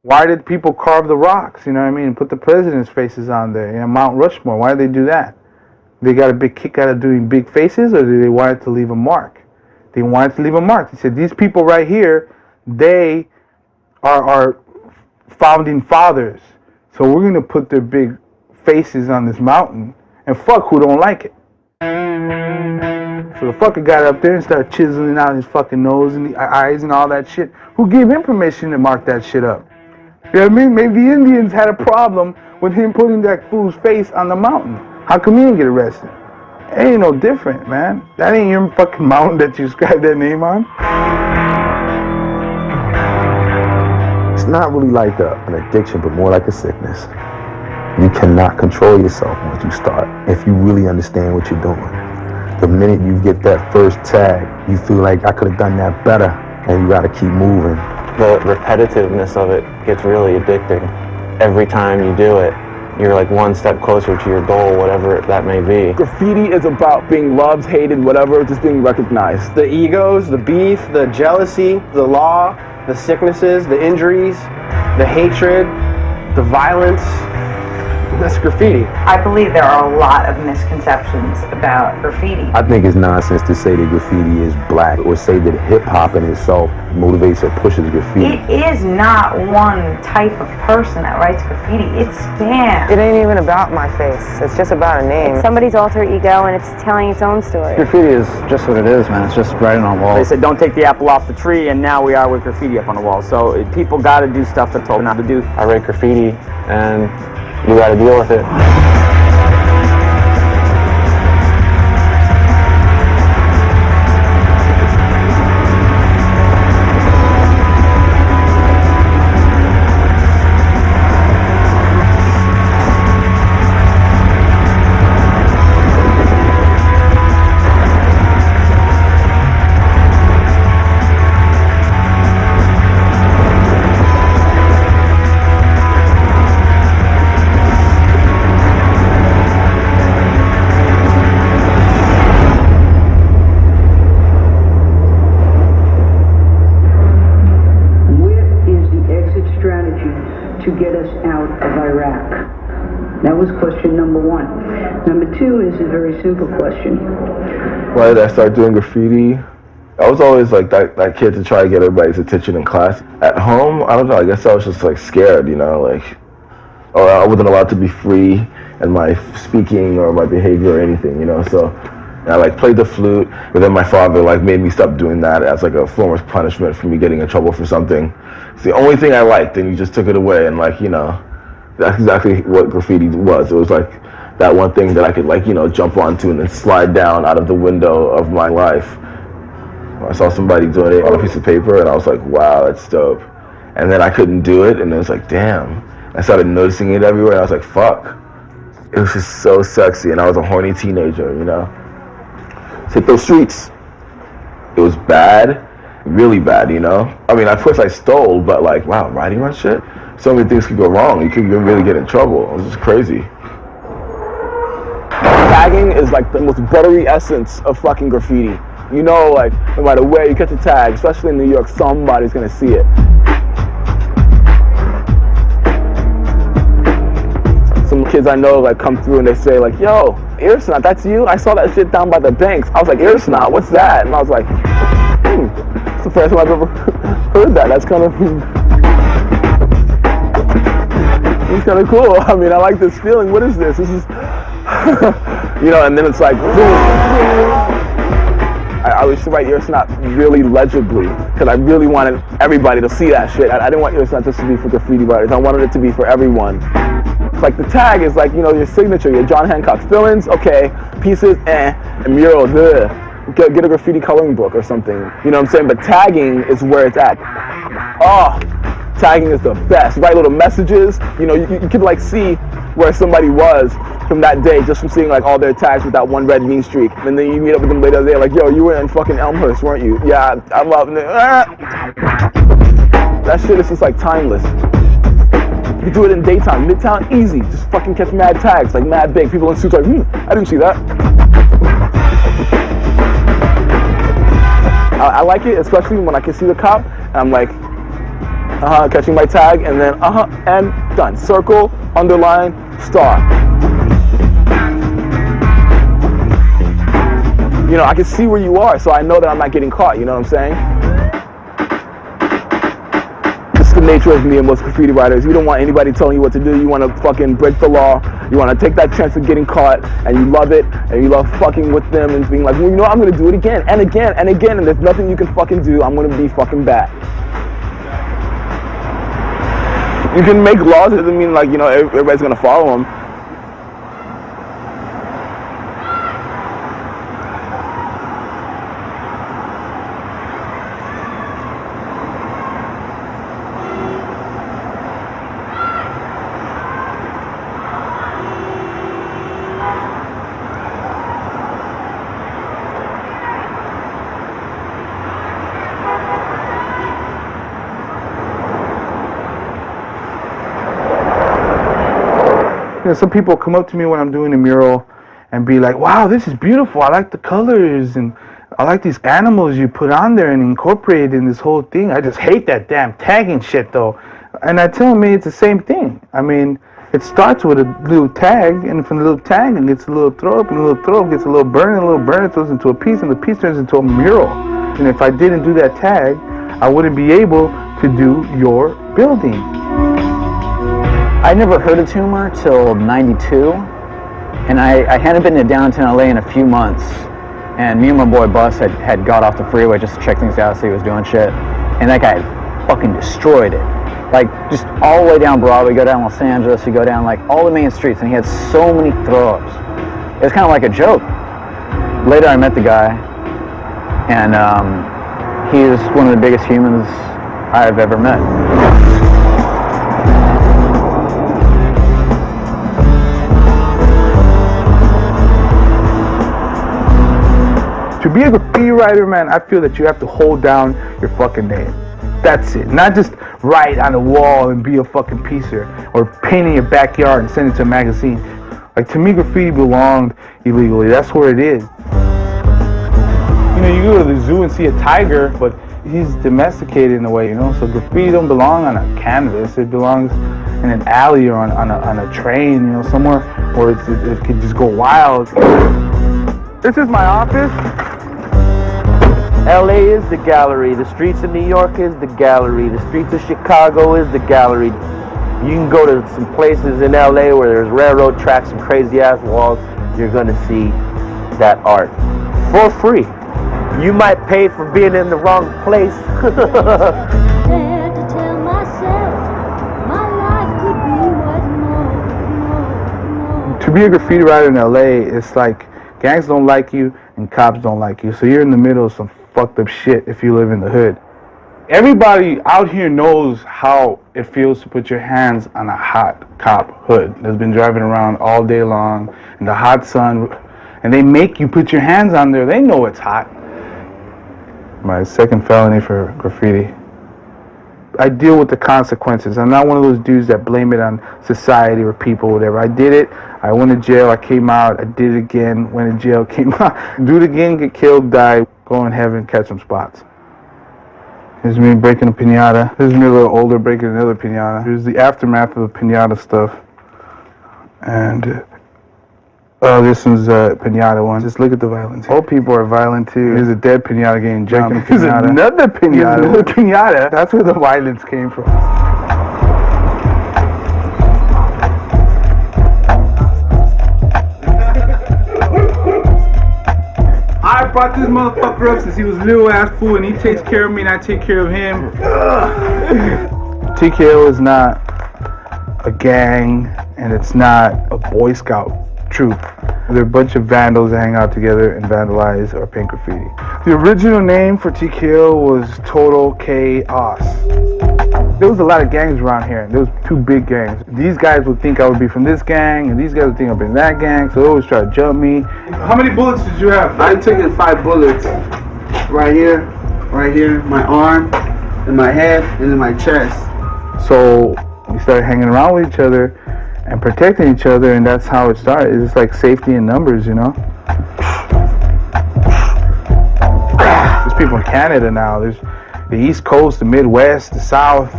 Why did people carve the rocks, you know what I mean, and put the president's faces on there, you know, Mount Rushmore? Why did they do that? They got a big kick out of doing big faces, or did they want it to leave a mark? They wanted to leave a mark. They said, these people right here, they are founding fathers. So we're going to put their big faces on this mountain, and fuck who don't like it. So the fucker got up there and started chiseling out his fucking nose and the eyes and all that shit. Who gave him permission to mark that shit up? You know what I mean? Maybe the Indians had a problem with him putting that fool's face on the mountain. How come he didn't get arrested? It ain't no different, man. That ain't your fucking mountain that you inscribed that name on. It's not really like an addiction, but more like a sickness. You cannot control yourself once you start, if you really understand what you're doing. The minute you get that first tag, you feel like I could have done that better, and you gotta keep moving. The repetitiveness of it gets really addicting. Every time you do it, you're like one step closer to your goal, whatever that may be. Graffiti is about being loved, hated, whatever, just being recognized. The egos, the beef, the jealousy, the law, the sicknesses, the injuries, the hatred, the violence. That's graffiti. I believe there are a lot of misconceptions about graffiti. I think it's nonsense to say that graffiti is black, or say that hip-hop in itself motivates or pushes graffiti. It is not one type of person that writes graffiti. It spans. It ain't even about my face. It's just about a name. It's somebody's alter ego, and it's telling its own story. Graffiti is just what it is, man. It's just writing on walls. They said don't take the apple off the tree, and now we are with graffiti up on the wall. So people got to do stuff they're told not to do. I write graffiti, and you got to deal with it. to get us out of Iraq? That was question number one. Number two is a very simple question. Why did I start doing graffiti? I was always like that kid to try to get everybody's attention in class. At home, I don't know, I guess I was just like scared, you know, like, oh, I wasn't allowed to be free in my speaking or my behavior or anything, you know, so I like played the flute, but then my father like made me stop doing that as like a form of punishment for me getting in trouble for something. It's the only thing I liked, and he just took it away, and like, you know, that's exactly what graffiti was. It was like that one thing that I could like, you know, jump onto and then slide down out of the window of my life. I saw somebody doing it on a piece of paper, and I was like, wow, that's dope. And then I couldn't do it, and it was like, damn. I started noticing it everywhere, and I was like, fuck. It was just so sexy, and I was a horny teenager, you know. Hit those streets. It was bad, really bad, you know. I mean, of course I stole, but like, wow, riding on shit? So many things could go wrong. You could really get in trouble. It was just crazy. Tagging is like the most buttery essence of fucking graffiti. You know, like, no matter where you catch a tag, especially in New York, somebody's gonna see it. Some kids I know like come through and they say like, yo, EARSNOT, that's you? I saw that shit down by the banks. I was like, EARSNOT, what's that? And I was like, it's the first time I've ever heard that. That's kind of, it's kind of cool. I mean, I like this feeling. What is this? This is, you know, and then it's like, I used to write EARSNOT really legibly because I really wanted everybody to see that shit. I didn't want EARSNOT just to be for graffiti writers. I wanted it to be for everyone. Like the tag is like, you know, your signature, your John Hancock fill-ins, okay, pieces, and murals, get a graffiti coloring book or something, you know what I'm saying? But tagging is where it's at. Oh, tagging is the best. Write little messages, you know, you can like see where somebody was from that day just from seeing like all their tags with that one red mean streak. And then you meet up with them later, they're like, yo, you were in fucking Elmhurst, weren't you? Yeah, I love it. That shit is just like timeless. You do it in daytime, Midtown, easy. Just fucking catch mad tags, like mad big. People in suits like, I didn't see that. I like it, especially when I can see the cop, and I'm like, catching my tag, and then and done. Circle, underline, star. You know, I can see where you are, so I know that I'm not getting caught, you know what I'm saying? This is the nature of me and most graffiti writers. You don't want anybody telling you what to do. You want to fucking break the law. You want to take that chance of getting caught, and you love it, and you love fucking with them and being like, well, you know, I'm going to do it again, and again, and again, and there's nothing you can fucking do. I'm going to be fucking back. You can make laws, it doesn't mean like, you know, everybody's going to follow them. You know, some people come up to me when I'm doing a mural and be like, wow, this is beautiful. I like the colors and I like these animals you put on there and incorporate in this whole thing. I just hate that damn tagging shit though. And I tell them, it's the same thing. I mean, it starts with a little tag, and from the little tag it gets a little throw up, and the little throw up gets a little burn, and a little burn it turns into a piece, and the piece turns into a mural. And if I didn't do that tag, I wouldn't be able to do your building. I never heard of TOOMER till '92, and I hadn't been to downtown LA in a few months, and me and my boy Bus had got off the freeway just to check things out, see he was doing shit, and that guy fucking destroyed it. Like, just all the way down Broadway, go down Los Angeles, you go down like all the main streets, and he had so many throw-ups. It was kind of like a joke. Later I met the guy, and he was one of the biggest humans I've ever met. To be a graffiti writer, man, I feel that you have to hold down your fucking name. That's it. Not just write on the wall and be a fucking piecer, or paint in your backyard and send it to a magazine. Like, to me, graffiti belonged illegally. That's where it is. You know, you go to the zoo and see a tiger, but he's domesticated in a way, you know? So graffiti don't belong on a canvas. It belongs in an alley or on a train, you know, somewhere where it could just go wild. This is my office. LA is the gallery, the streets of New York is the gallery, the streets of Chicago is the gallery. You can go to some places in LA where there's railroad tracks and crazy ass walls, you're gonna see that art for free. You might pay for being in the wrong place. To be a graffiti writer in LA, it's like gangs don't like you and cops don't like you, so you're in the middle of some fucked up shit if you live in the hood. Everybody out here knows how it feels to put your hands on a hot cop hood that's been driving around all day long in the hot sun, and they make you put your hands on there. They know it's hot. My second felony for graffiti. I deal with the consequences. I'm not one of those dudes that blame it on society or people, whatever. I did it. I went to jail. I came out. I did it again. Went to jail. Came out. Do it again. Get killed. Die. Go in heaven. Catch some spots. Here's me breaking a piñata. Here's me a little older breaking another piñata. Here's the aftermath of the piñata stuff. And this one's a piñata one. Just look at the violence. Old people are violent too. There's a dead piñata getting jumped. There's another piñata. Another piñata. That's where the violence came from. I brought this motherfucker up since he was a little ass fool, and he takes care of me and I take care of him. TKO is not a gang, and it's not a Boy Scout troop. They're a bunch of vandals that hang out together and vandalize or paint graffiti. The original name for TKO was Total Chaos. There was a lot of gangs around here. There was two big gangs. These guys would think I would be from this gang, and these guys would think I'd be in that gang, so they always try to jump me. How many bullets did you have? I took 5 bullets. Right here, my arm, in my head, and in my chest. So we started hanging around with each other and protecting each other, and that's how it started. It's like safety in numbers, you know? There's people in Canada now. There's the East Coast, the Midwest, the South.